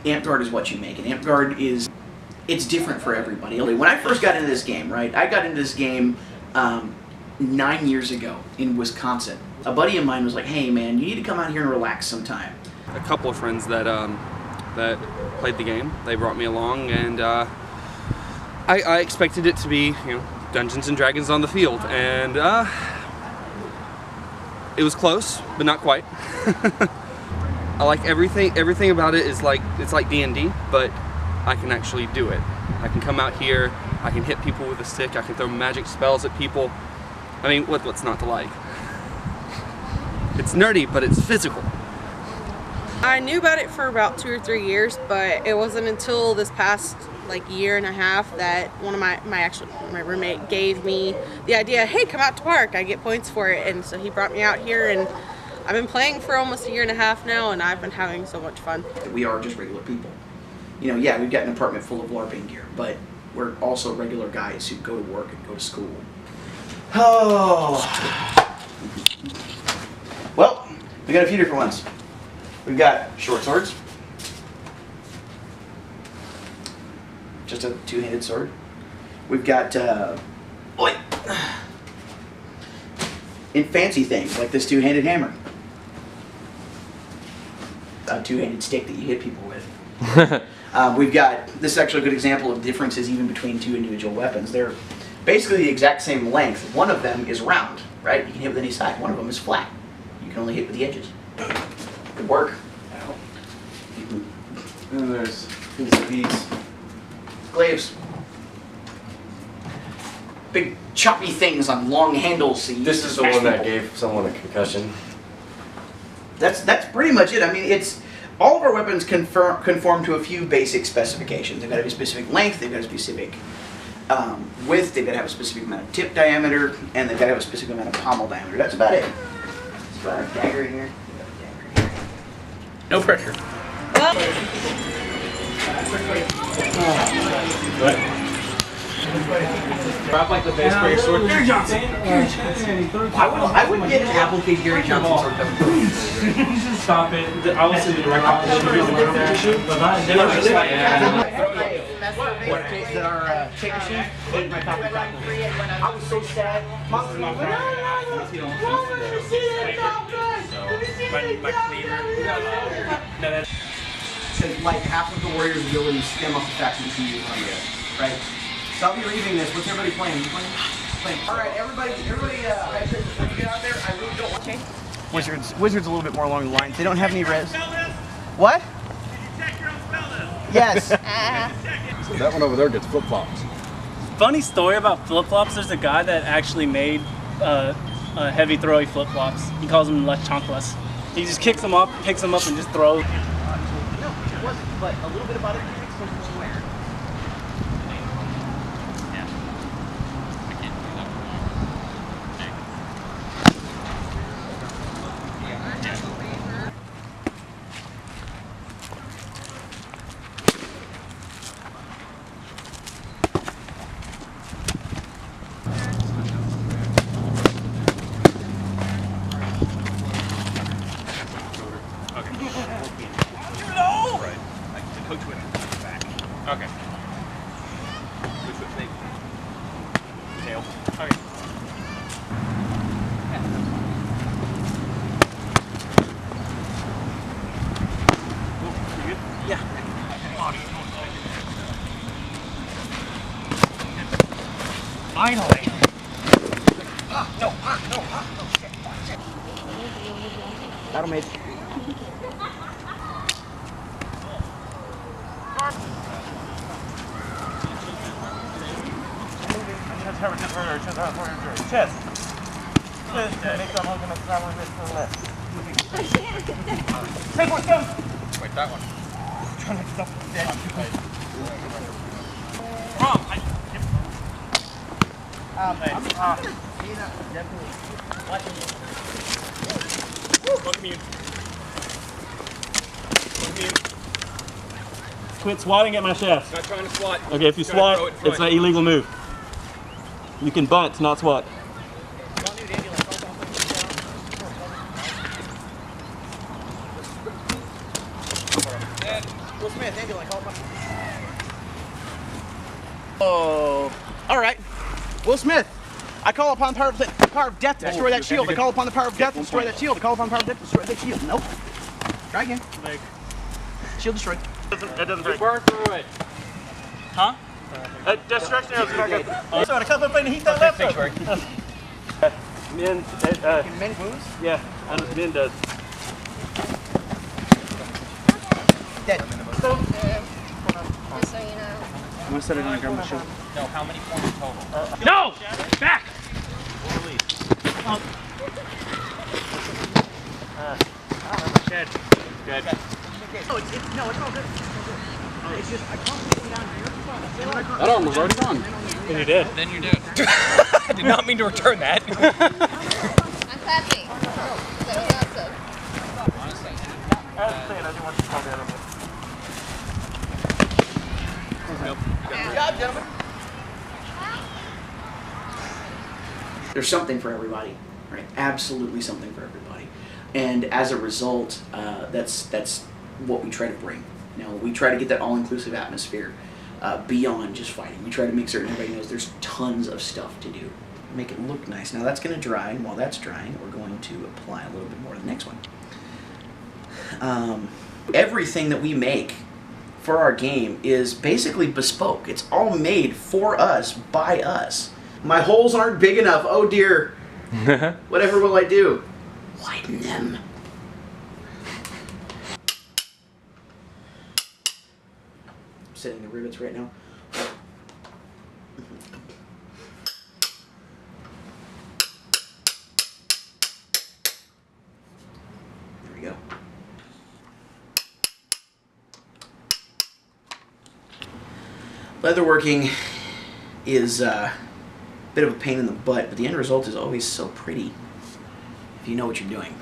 Amtgard is what you make, and Amtgard is, it's different for everybody. When I first got into this game, right, I got into this game 9 years ago in Wisconsin. A buddy of mine was like, hey man, you need to come out here and relax sometime. A couple of friends that that played the game, they brought me along, and I expected it to be, you know, Dungeons and Dragons on the field, and it was close, but not quite. I like everything about it is like, it's like D&D, but I can actually do it. I can come out here, I can hit people with a stick, I can throw magic spells at people. I mean, what's not to like? It's nerdy, but it's physical. I knew about it for about 2 or 3 years, but it wasn't until this past like year and a half that one of my roommate gave me the idea, hey, come out to park, I get points for it. And so he brought me out here, and I've been playing for almost a year and a half now, and I've been having so much fun. We are just regular people. You know, yeah, we've got an apartment full of LARPing gear, but we're also regular guys who go to work and go to school. Oh. Well, we got a few different ones. We've got short swords. Just a two-handed sword. We've got, in fancy things, like this two-handed hammer. A two-handed stick that you hit people with. We've got, this is actually a good example of differences even between two individual weapons. They're basically the exact same length. One of them is round, right? You can hit with any side. One of them is flat. You can only hit with the edges. Good work. And then there's these. Glaives. Big choppy things on long handles. So This is the one that gave someone a concussion. That's pretty much it. I mean, it's all of our weapons conform to a few basic specifications. They've got to be a specific length. They've got a specific width. They've got to have a specific amount of tip diameter, and they've got to have a specific amount of pommel diameter. That's about it. That's about a dagger in here. No pressure. Drop like the base for your sword. Gary Johnson. I wouldn't get an applique Gary Johnson sword cover. Stop it. I will send you direct competition. But not That our tape machine hit my top of that. I was so sad. Mom was like, like half of the Warriors' abilities stem off the fact that you can use on right? So I'll be reading this. What's everybody playing? All right, everybody, hydrate before you get out there. I really don't want to. Wizards a little bit more along the lines. They don't have any res. What? Yes. So that one over there gets flip-flops. Funny story about flip-flops. There's a guy that actually made heavy throwy flip-flops. He calls them las chanclas. He just kicks them up, picks them up, and just throws. No, it wasn't. But a little bit about it. Okay. Which would take tail. Okay. You good? Yeah. Finally. No, shit. That'll make. Chest. Take one, go. Wait, that one. Quit swatting at my chest. Not trying to swat. Okay, if you swat, it's an illegal move. You can bunt, not swat. Will Smith, Oh. All right. Will Smith. I call upon the power of death to destroy that shield. I call upon the power of death to destroy that shield. I call upon the power of death to destroy that shield. Nope. Try again. Shield destroyed. That doesn't break. Burn through it. Huh? Destruction arrows are good. So I come up and heat that left. Min, Min wounds? yeah, Min does. Dead. Just so you know. I'm gonna set it on the ground shield. No, how many points total? No! Back! Shed. Good. No, it's all good. It's just, I can't get down here. That arm was already gone. And you did. Then you're dead. I did not mean to return that. I'm clapping. So that's it. Honestly. I was saying, I didn't want to call that over. Good job, gentlemen. There's something for everybody, right? Absolutely something for everybody. And as a result, that's what we try to bring. You know, we try to get that all-inclusive atmosphere beyond just fighting. We try to make certain everybody knows there's tons of stuff to do. Make it look nice. Now that's going to dry, and while that's drying, we're going to apply a little bit more to the next one. Everything that we make for our game is basically bespoke. It's all made for us, by us. My holes aren't big enough. Oh dear. Whatever will I do? Widen them. I'm setting the rivets right now. There we go. Leatherworking is a bit of a pain in the butt, but the end result is always so pretty if you know what you're doing.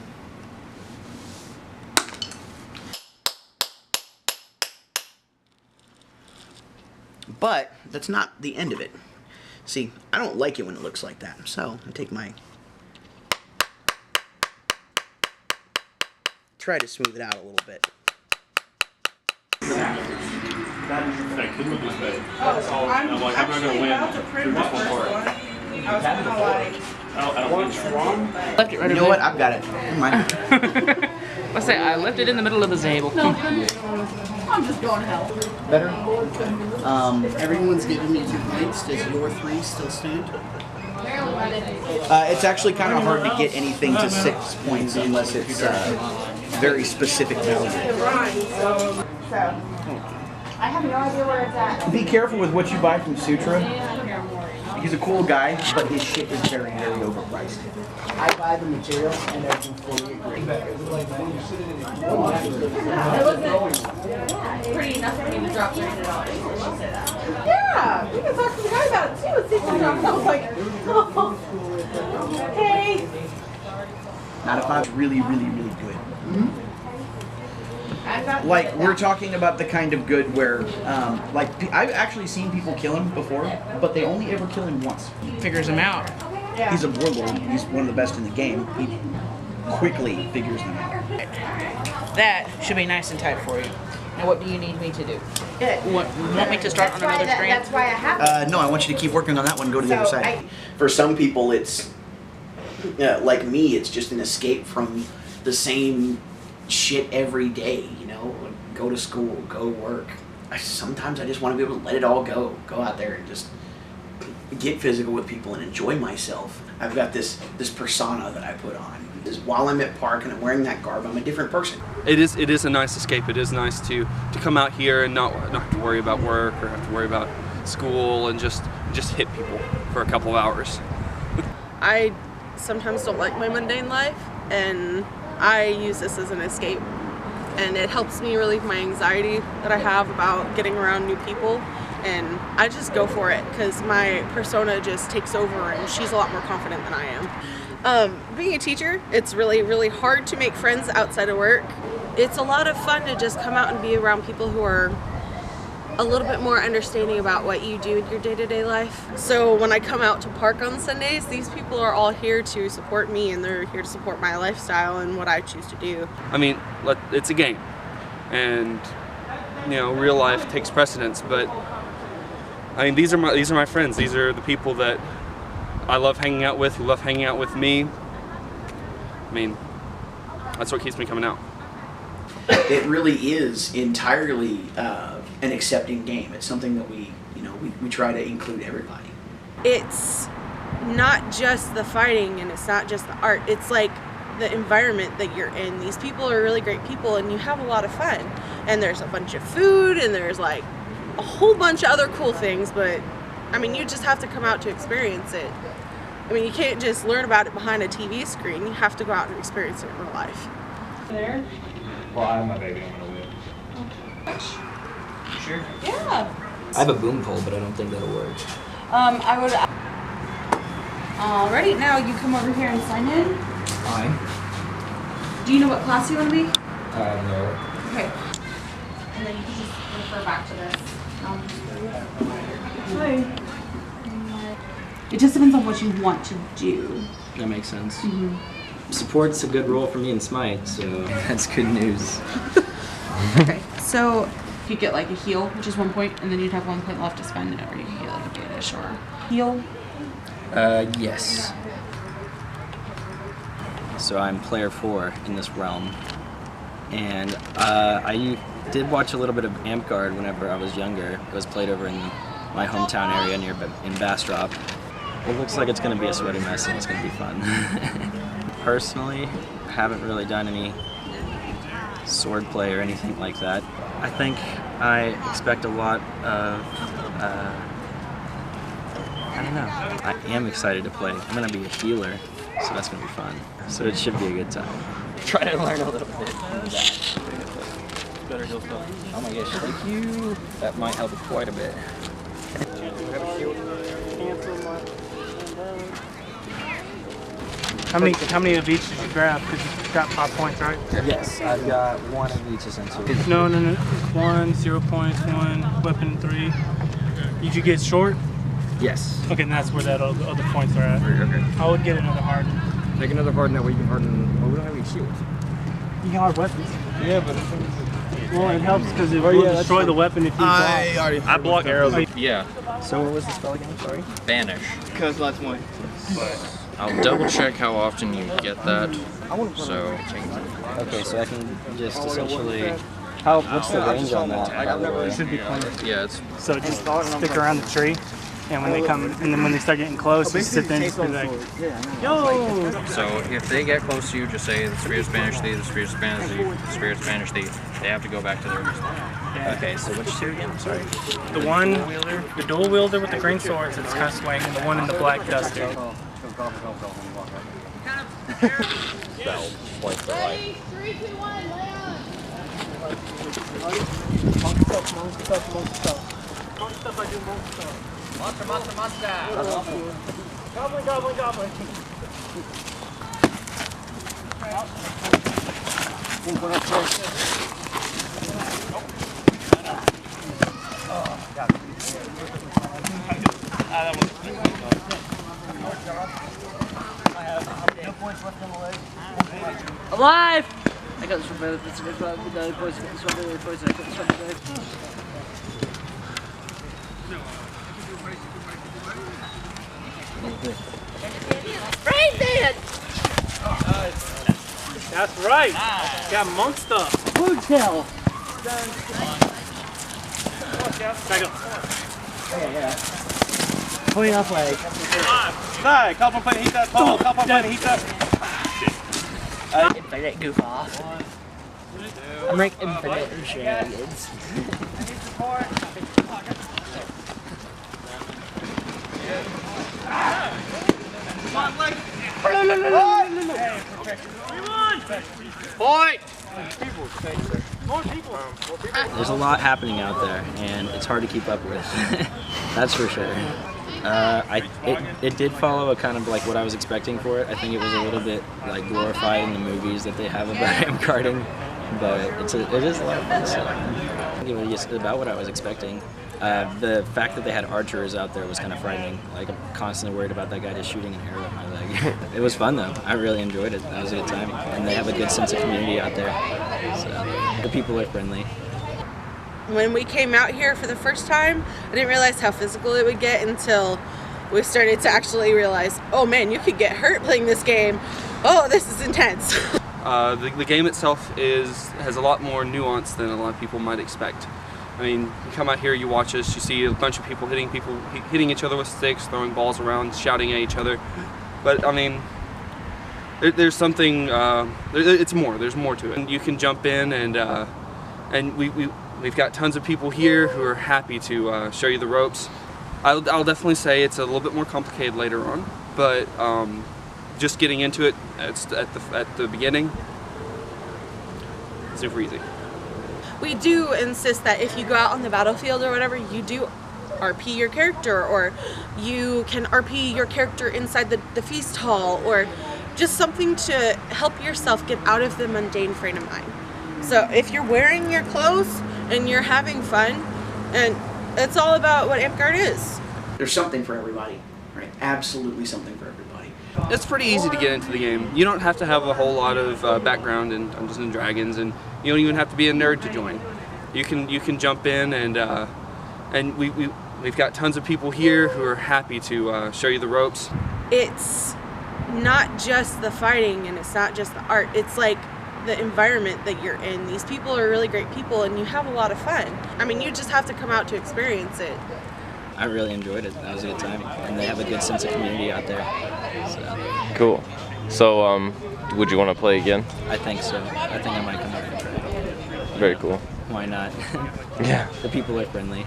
But that's not the end of it. See, I don't like it when it looks like that, so I take my... try to smooth it out a little bit. I'm actually about to print my first one. I was kind of like, You know what? I've got it. Never mind. Let's say I left it in the middle of the table. I'm just going to hell. Better? Everyone's giving me 2 points. Does your 3 still stand? It's actually kind of hard to get anything to 6 points unless it's very specific value. So, I have no idea where it's at. Be careful with what you buy from Sutra. He's a cool guy, but his shit is very, very overpriced. I buy the materials and I completely agree. Pretty enough for me to drop $300. Yeah, we can talk to the guy about it too. See if he drops. I was like, oh, hey. Not if I'm really, really, really good. Mm-hmm. Like, we're talking about the kind of good where, like, I've actually seen people kill him before, but they only ever kill him once. Figures him out. He's a warlord. He's one of the best in the game. He quickly figures them out. That should be nice and tight for you. Now what do you need me to do? Want me to start on another strand? That's why I have No, I want you to keep working on that one and go to the other side. For some people, it's, like me, it's just an escape from the same shit every day, you know? Go to school, go work. Sometimes I just want to be able to let it all go. Go out there and just get physical with people and enjoy myself. I've got this persona that I put on. While I'm at park and I'm wearing that garb, I'm a different person. It is a nice escape. It is nice to come out here and not have to worry about work or have to worry about school and just hit people for a couple of hours. I sometimes don't like my mundane life, and I use this as an escape. And it helps me relieve my anxiety that I have about getting around new people. And I just go for it because my persona just takes over and she's a lot more confident than I am. Being a teacher, it's really, really hard to make friends outside of work. It's a lot of fun to just come out and be around people who are a little bit more understanding about what you do in your day-to-day life. So when I come out to park on Sundays, these people are all here to support me, and they're here to support my lifestyle and what I choose to do. I mean, it's a game, and you know, real life takes precedence, but I mean, these are my friends. These are the people that I love hanging out with, who love hanging out with me. I mean, that's what keeps me coming out. It really is entirely an accepting game. It's something that we try to include everybody. It's not just the fighting and it's not just the art. It's like the environment that you're in. These people are really great people and you have a lot of fun. And there's a bunch of food and there's like a whole bunch of other cool things, but I mean, you just have to come out to experience it. I mean, you can't just learn about it behind a TV screen. You have to go out and experience it in real life. There? Well, I have my baby. I'm gonna whip. Sure. Yeah. I have a boom pole, but I don't think that'll work. I would. Alrighty, now you come over here and sign in. Fine. Do you know what class you want to be? No. Okay. And then you can just refer back to this. It just depends on what you want to do. That makes sense. Support's a good role for me in Smite, so that's good news. Okay, so you get like a heal, which is 1 point, and then you'd have 1 point left to spend it, or you can get like a banish or heal. Yes. So I'm player 4 in this realm, and I did watch a little bit of Amtgard whenever I was younger. It was played over in my hometown area in Bastrop. It looks like it's going to be a sweaty mess and it's going to be fun. Personally, I haven't really done any swordplay or anything like that. I think I expect a lot of, I don't know. I am excited to play. I'm going to be a healer, so that's going to be fun. So it should be a good time. Try to learn a little bit of that. Better heal stuff. Oh my gosh, thank you. That might help quite a bit. How many of each did you grab? Because you got 5 points, right? Yes, I've got one of each essentially. No. 1, 0 points, 1, weapon 3. Did you get short? Yes. Okay, and that's where that other points are at. Okay. I would get another harden. Take another harden, that way you can harden. Well, we don't have any shields. You can hard weapons. Yeah, but Well, it helps because it will destroy the weapon if you block. I block arrows. Yeah, So what was the spell again? Sorry. banish. Because lots more. I'll double check how often you get that. So, Okay, so I can just essentially. What's the range on that? By the way? It should be plenty. yeah, it's So just stick around the tree, and when they come, and then when they start getting close, just sit there and just be like, yo! so if they get close to you, just say the spirits banish thee, the spirits banish thee, the spirits banish thee. They have to go back to their respawn. Okay, so which two again? I'm sorry. The dual wielder with the green swords that's kind of swaying, and the one in the black duster. Ready? 3, 2, 1, lay on. Goblin. Alive! I got this one, the poison, I got this one, Brain dead! That's right. Got monk stuff. Food tail! Back up. Clean up leg. Die. Couple plate heat that pole. Couple plate heat that. Infinite goof off. I'm like infinite in shenanigans. Point. There's a lot happening out there, and it's hard to keep up with. That's for sure. It did follow a kind of like what I was expecting for it. I think it was a little bit like glorified in the movies that they have about Amtgarding, but it is a lot of fun. So I think it was just about what I was expecting. The fact that they had archers out there was kind of frightening. Like, I'm constantly worried about that guy just shooting an arrow at my leg. It was fun though. I really enjoyed it. That was a good time, and they have a good sense of community out there. So the people are friendly. when we came out here for the first time, I didn't realize how physical it would get until we started to actually realize, oh man, you could get hurt playing this game. Oh, this is intense. The game itself has a lot more nuance than a lot of people might expect. I mean, you come out here, you watch us, you see a bunch of people hitting each other with sticks, throwing balls around, shouting at each other. But I mean, there's something. There's more to it. And you can jump in, and we've got tons of people here who are happy to show you the ropes. I'll definitely say it's a little bit more complicated later on, but just getting into it at the beginning, super easy. We do insist that if you go out on the battlefield or whatever, you do RP your character, or you can RP your character inside the feast hall, or just something to help yourself get out of the mundane frame of mind. So if you're wearing your clothes and you're having fun, and it's all about what Amtgard is. There's something for everybody, right? Absolutely something for everybody. It's pretty easy to get into the game. You don't have to have a whole lot of background in Dungeons and Dragons, and you don't even have to be a nerd to join. You can jump in, and we've got tons of people here who are happy to show you the ropes. It's not just the fighting, and it's not just the art. It's like the environment that you're in. These people are really great people, and you have a lot of fun. I mean, you just have to come out to experience it. I really enjoyed it. That was a good time, and they have a good sense of community out there. So. Cool. So, would you want to play again? I think so. I think I might come out and try. Very cool. Why not? Yeah. The people are friendly.